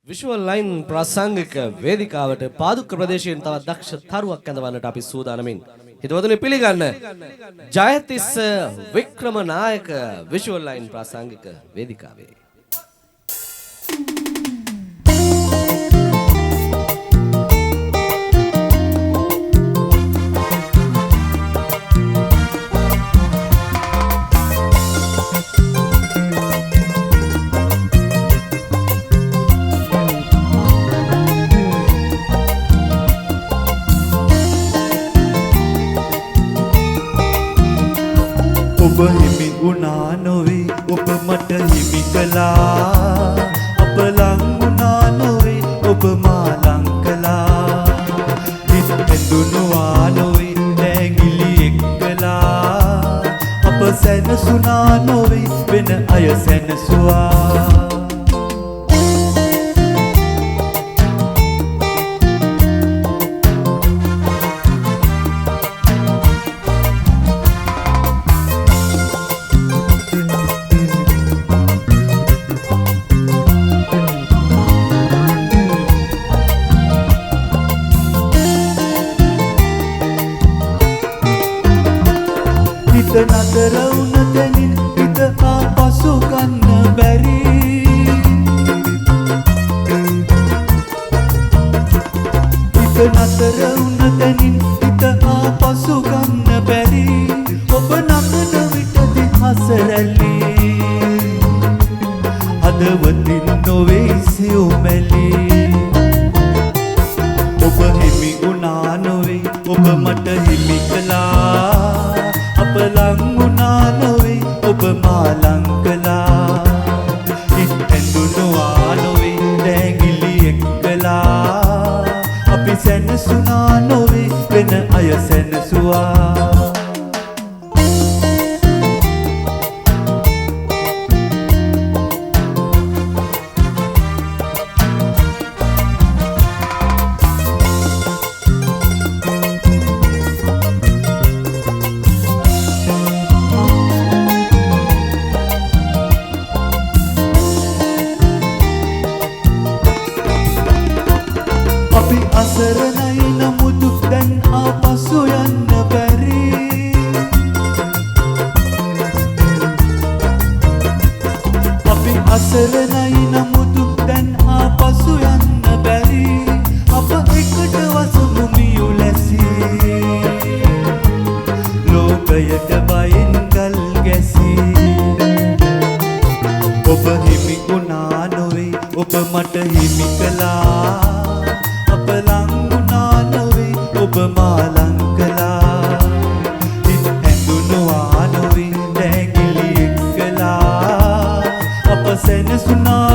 visual line ප්‍රාසංගික වේදිකාවට Padukka ප්‍රදේශයෙන් තවත් දක්ෂ තරුවක් ඇඳවන්නට අපි සූදානමින් හිතවතුනි පිළිගන්න ජයතිස්ස වික්‍රමනායක විෂුවල් ලයින් ප්‍රාසංගික වේදිකාවේ ඔබ හිමි වුණා නොවේ ඔබ මට හිමි කළා අප ලං වුණා නොවේ ඔබ මා ලං කළා හිත ඇඳුණා නොවේ නැගිලි එක්කලා අප සැනසුණා නොවේ වෙන අය සැනසුවා නතර වුණ තැනින් හිත ආපසු ගන්න බැරි හිත නතර වුණ තැනින් හිත ආපසු ගන්න බැරි ඔබ නඟන විටදී හසරැලි හදවතින් නොවේ සියුමැලි ඔබ හිමි වුණා නොවේ ඔබ මට හිමි කළා අප ලං වුණා නොවේ ඔබ මා ලං කළා හිත ඇඳුණා නොවේ නැගිලි එක්කලා අපි සැනසුණා නොවේ වෙන අය සැනසුවා අපි අසරණයි නමුත් දැන් ආපසු යන්න බැරි අපි අසරණයි නමුත් දැන් ආපසු යන්න බැරි අප එකට වසමු මියුලැසි ලෝකයට බයෙන් ගල් ගැසී ඔබ හිමි වුණා නොවේ ඔබ මට හිමි කළා අප ලං වුණා නොවේ ඔබ මා ලං කළා හිත ඇඳුණා නොවේ නැගිලි එක්කලා අප සැනසුණා